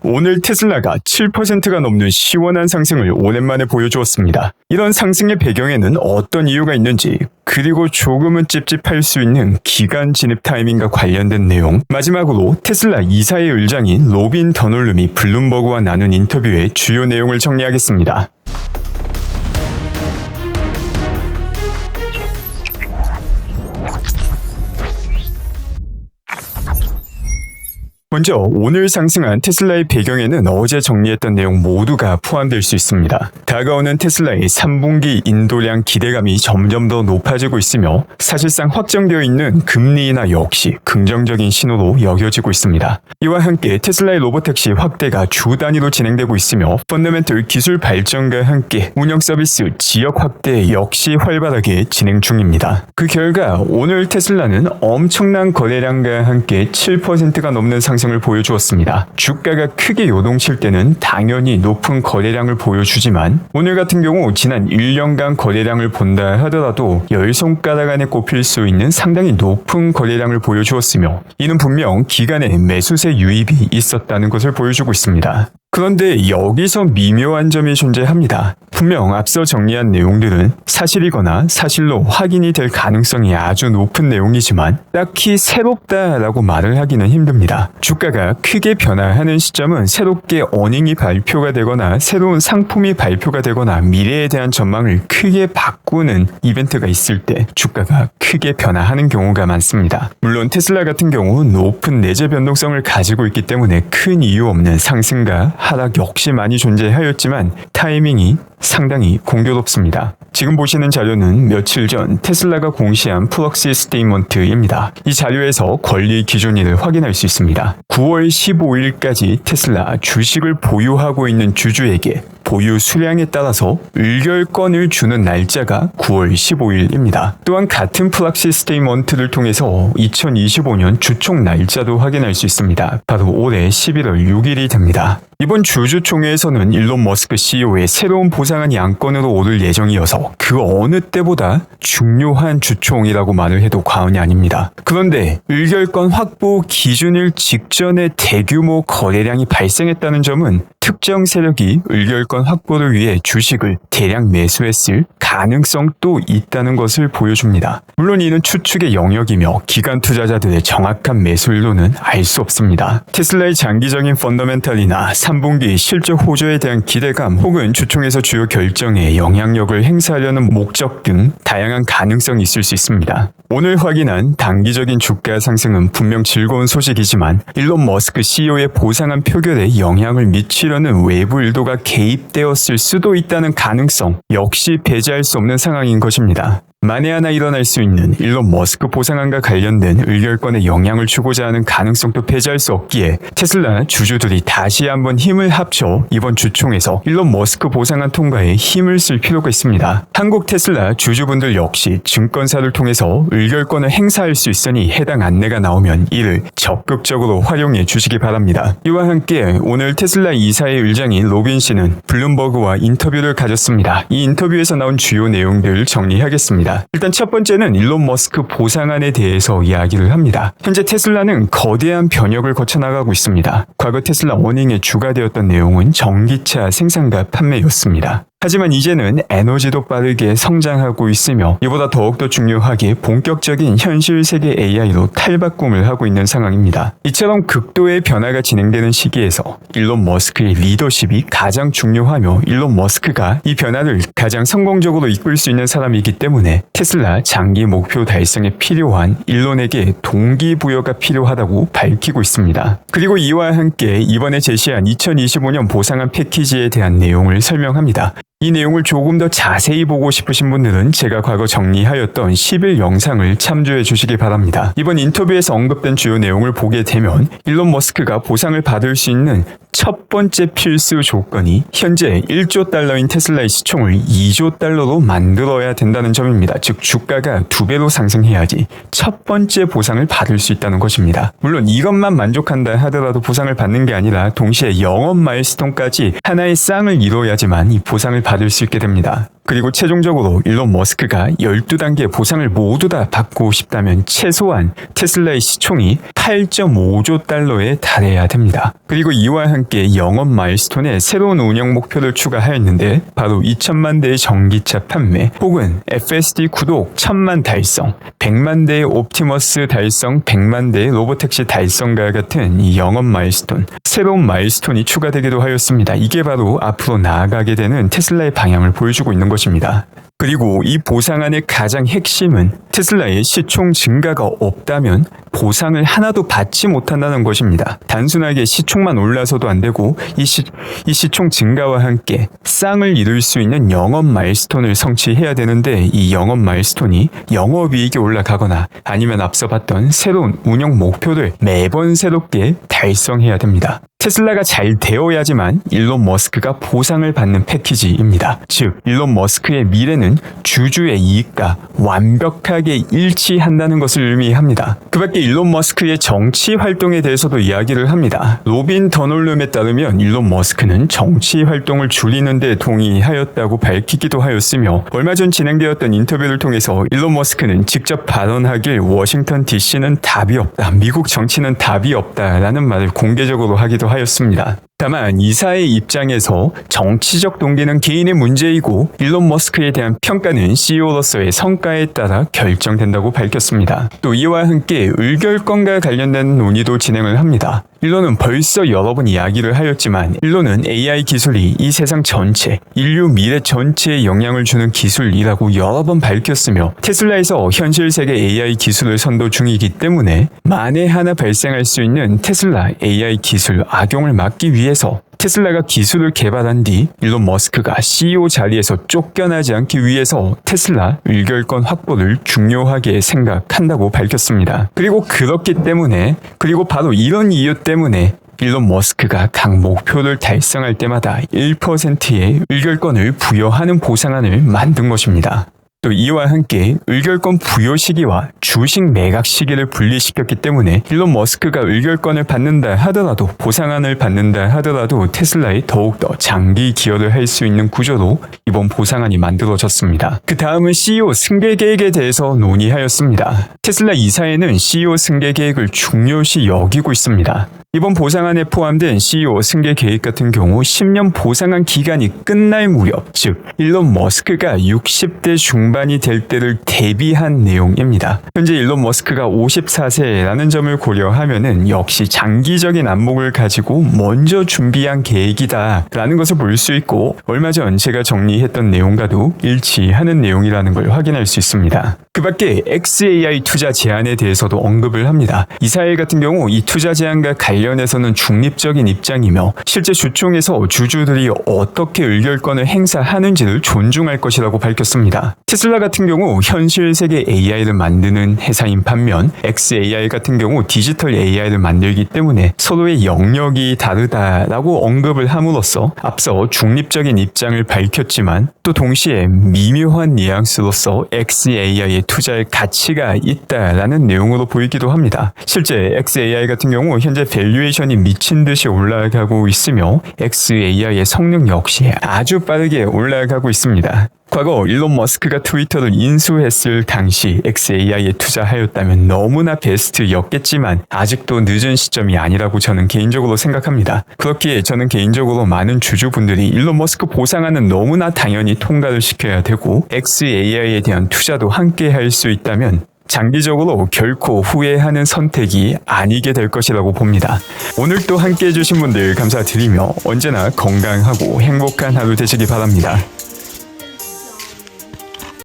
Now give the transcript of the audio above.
오늘 테슬라가 7%가 넘는 시원한 상승을 오랜만에 보여주었습니다. 이런 상승의 배경에는 어떤 이유가 있는지, 그리고 조금은 찝찝할 수 있는 기간 진입 타이밍과 관련된 내용, 마지막으로 테슬라 이사의 의장인 로빈 더놀룸이 블룸버그와 나눈 인터뷰의 주요 내용을 정리하겠습니다. 먼저 오늘 상승한 테슬라의 배경에는 어제 정리했던 내용 모두가 포함될 수 있습니다. 다가오는 테슬라의 3분기 인도량 기대감이 점점 더 높아지고 있으며 사실상 확정되어 있는 금리 인하 역시 긍정적인 신호로 여겨지고 있습니다. 이와 함께 테슬라의 로보택시 확대가 주 단위로 진행되고 있으며 펀더멘털 기술 발전과 함께 운영 서비스 지역 확대 역시 활발하게 진행 중입니다. 그 결과 오늘 테슬라는 엄청난 거래량과 함께 7%가 넘는 상승을 보여주었습니다. 주가가 크게 요동칠 때는 당연히 높은 거래량을 보여주지만 오늘 같은 경우 지난 1년간 거래량을 본다 하더라도 10손가락 안에 꼽힐 수 있는 상당히 높은 거래량을 보여주었으며 이는 분명 기간에 매수세 유입이 있었다는 것을 보여주고 있습니다. 그런데 여기서 미묘한 점이 존재합니다. 분명 앞서 정리한 내용들은 사실이거나 사실로 확인이 될 가능성이 아주 높은 내용이지만 딱히 새롭다라고 말을 하기는 힘듭니다. 주가가 크게 변화하는 시점은 새롭게 어닝이 발표가 되거나 새로운 상품이 발표가 되거나 미래에 대한 전망을 크게 바꾸는 이벤트가 있을 때 주가가 크게 변화하는 경우가 많습니다. 물론 테슬라 같은 경우 높은 내재 변동성을 가지고 있기 때문에 큰 이유 없는 상승과 하락 역시 많이 존재하였지만 타이밍이 상당히 공교롭습니다. 지금 보시는 자료는 며칠 전 테슬라가 공시한 프록시 스테이먼트입니다. 이 자료에서 권리 기준일을 확인할 수 있습니다. 9월 15일까지 테슬라 주식을 보유하고 있는 주주에게 보유 수량에 따라서 의결권을 주는 날짜가 9월 15일입니다. 또한 같은 프록시 스테이먼트를 통해서 2025년 주총 날짜도 확인할 수 있습니다. 바로 올해 11월 6일이 됩니다. 이번 주주총회에서는 일론 머스크 CEO의 새로운 보상안 양권으로 오를 예정이어서 그 어느 때보다 중요한 주총이라고 말을 해도 과언이 아닙니다. 그런데 의결권 확보 기준일 직전에 대규모 거래량이 발생했다는 점은 특정 세력이 의결권 확보를 위해 주식을 대량 매수했을 가능성도 있다는 것을 보여줍니다. 물론 이는 추측의 영역이며 기관 투자자들의 정확한 매수일로는 알 수 없습니다. 테슬라의 장기적인 펀더멘털이나 3분기 실적 호조에 대한 기대감 혹은 주총에서 주요 결정에 영향력을 행사하려는 목적 등 다양한 가능성이 있을 수 있습니다. 오늘 확인한 단기적인 주가 상승은 분명 즐거운 소식이지만 일론 머스크 CEO의 보상안 표결에 영향을 미치려는 외부 일도가 개입되었을 수도 있다는 가능성 역시 배제할 수 없는 상황인 것입니다. 만에 하나 일어날 수 있는 일론 머스크 보상안과 관련된 의결권에 영향을 주고자 하는 가능성도 배제할 수 없기에 테슬라 주주들이 다시 한번 힘을 합쳐 이번 주총에서 일론 머스크 보상안 통과에 힘을 쓸 필요가 있습니다. 한국 테슬라 주주분들 역시 증권사를 통해서 의결권을 행사할 수 있으니 해당 안내가 나오면 이를 적극적으로 활용해 주시기 바랍니다. 이와 함께 오늘 테슬라 이사의 의장인 로빈 씨는 블룸버그와 인터뷰를 가졌습니다. 이 인터뷰에서 나온 주요 내용들을 정리하겠습니다. 일단 첫 번째는 일론 머스크 보상안에 대해서 이야기를 합니다. 현재 테슬라는 거대한 변혁을 거쳐나가고 있습니다. 과거 테슬라 어닝의 주가 되었던 내용은 전기차 생산과 판매였습니다. 하지만 이제는 에너지도 빠르게 성장하고 있으며 이보다 더욱더 중요하게 본격적인 현실 세계 AI로 탈바꿈을 하고 있는 상황입니다. 이처럼 극도의 변화가 진행되는 시기에서 일론 머스크의 리더십이 가장 중요하며 일론 머스크가 이 변화를 가장 성공적으로 이끌 수 있는 사람이기 때문에 테슬라 장기 목표 달성에 필요한 일론에게 동기부여가 필요하다고 밝히고 있습니다. 그리고 이와 함께 이번에 제시한 2025년 보상안 패키지에 대한 내용을 설명합니다. 이 내용을 조금 더 자세히 보고 싶으신 분들은 제가 과거 정리하였던 10일 영상을 참조해 주시기 바랍니다. 이번 인터뷰에서 언급된 주요 내용을 보게 되면 일론 머스크가 보상을 받을 수 있는 첫 번째 필수 조건이 현재 1조 달러인 테슬라의 시총을 2조 달러로 만들어야 된다는 점입니다. 즉 주가가 2배로 상승해야지 첫 번째 보상을 받을 수 있다는 것입니다. 물론 이것만 만족한다 하더라도 보상을 받는 게 아니라 동시에 영업 마일스톤까지 하나의 쌍을 이뤄야지만 이 보상을 받을 수 있게 됩니다. 그리고 최종적으로 일론 머스크가 12단계 보상을 모두 다 받고 싶다면 최소한 테슬라의 시총이 8.5조 달러에 달해야 됩니다. 그리고 이와 함께 영업 마일스톤에 새로운 운영 목표를 추가하였는데 바로 2천만 대의 전기차 판매 혹은 FSD 구독 1000만 달성, 100만 대의 옵티머스 달성, 100만 대의 로보택시 달성과 같은 이 영업 마일스톤, 새로운 마일스톤이 추가되기도 하였습니다. 이게 바로 앞으로 나아가게 되는 테슬라의 방향을 보여주고 있는 것입니다. 그리고 이 보상안의 가장 핵심은 테슬라의 시총 증가가 없다면 보상을 하나도 받지 못한다는 것입니다. 단순하게 시총만 올라서도 안 되고 이 시총 증가와 함께 쌍을 이룰 수 있는 영업 마일스톤을 성취해야 되는데 이 영업 마일스톤이 영업이익이 올라가거나 아니면 앞서 봤던 새로운 운영 목표를 매번 새롭게 달성해야 됩니다. 테슬라가 잘 되어야지만 일론 머스크가 보상을 받는 패키지입니다. 즉, 일론 머스크의 미래는 주주의 이익과 완벽하게 일치한다는 것을 의미합니다. 그 밖에 일론 머스크의 정치 활동에 대해서도 이야기를 합니다. 로빈 더놀름에 따르면 일론 머스크는 정치 활동을 줄이는 데 동의하였다고 밝히기도 하였으며 얼마 전 진행되었던 인터뷰를 통해서 일론 머스크는 직접 발언하길 워싱턴 DC는 답이 없다, 미국 정치는 답이 없다라는 말을 공개적으로 하기도 하였습니다. 다만 이사의 입장에서 정치적 동기는 개인의 문제이고 일론 머스크에 대한 평가는 CEO로서의 성과에 따라 결정된다고 밝혔습니다. 또 이와 함께 의결권과 관련된 논의도 진행을 합니다. 일론은 벌써 여러 번 이야기를 하였지만 일론은 AI 기술이 이 세상 전체, 인류 미래 전체에 영향을 주는 기술이라고 여러 번 밝혔으며 테슬라에서 현실 세계 AI 기술을 선도 중이기 때문에 만에 하나 발생할 수 있는 테슬라 AI 기술 악용을 막기 위해서 테슬라가 기술을 개발한 뒤 일론 머스크가 CEO 자리에서 쫓겨나지 않기 위해서 테슬라 의결권 확보를 중요하게 생각한다고 밝혔습니다. 그리고 바로 이런 이유 때문에 일론 머스크가 각 목표를 달성할 때마다 1%의 의결권을 부여하는 보상안을 만든 것입니다. 또 이와 함께 의결권 부여 시기와 주식 매각 시기를 분리시켰기 때문에 일론 머스크가 의결권을 받는다 하더라도 보상안을 받는다 하더라도 테슬라에 더욱더 장기 기여를 할 수 있는 구조로 이번 보상안이 만들어졌습니다. 그 다음은 CEO 승계 계획에 대해서 논의하였습니다. 테슬라 이사회는 CEO 승계 계획을 중요시 여기고 있습니다. 이번 보상안에 포함된 CEO 승계 계획 같은 경우 10년 보상안 기간이 끝날 무렵, 즉 일론 머스크가 60대 중반이 될 때를 대비한 내용입니다. 현재 일론 머스크가 54세라는 점을 고려하면은 역시 장기적인 안목을 가지고 먼저 준비한 계획이다라는 것을 볼 수 있고 얼마 전 제가 정리했던 내용과도 일치하는 내용이라는 걸 확인할 수 있습니다. 그 밖에 XAI 투자 제안에 대해서도 언급을 합니다. 이사회 같은 경우 이 투자 제안과 관련해서는 중립적인 입장이며 실제 주총에서 주주들이 어떻게 의결권을 행사하는지를 존중할 것이라고 밝혔습니다. 테슬라 같은 경우 현실 세계 AI를 만드는 회사인 반면 XAI 같은 경우 디지털 AI를 만들기 때문에 서로의 영역이 다르다라고 언급을 함으로써 앞서 중립적인 입장을 밝혔지만 또 동시에 미묘한 뉘앙스로서 XAI에 투자할 가치가 있다라는 내용으로 보이기도 합니다. 실제 XAI 같은 경우 현재 밸류에이션이 미친 듯이 올라가고 있으며 XAI의 성능 역시 아주 빠르게 올라가고 있습니다. 과거 일론 머스크가 트위터를 인수했을 당시 XAI에 투자하였다면 너무나 베스트였겠지만 아직도 늦은 시점이 아니라고 저는 개인적으로 생각합니다. 그렇기에 저는 개인적으로 많은 주주분들이 일론 머스크 보상안은 너무나 당연히 통과를 시켜야 되고 XAI에 대한 투자도 함께 할 수 있다면 장기적으로 결코 후회하는 선택이 아니게 될 것이라고 봅니다. 오늘 또 함께 해주신 분들 감사드리며 언제나 건강하고 행복한 하루 되시기 바랍니다.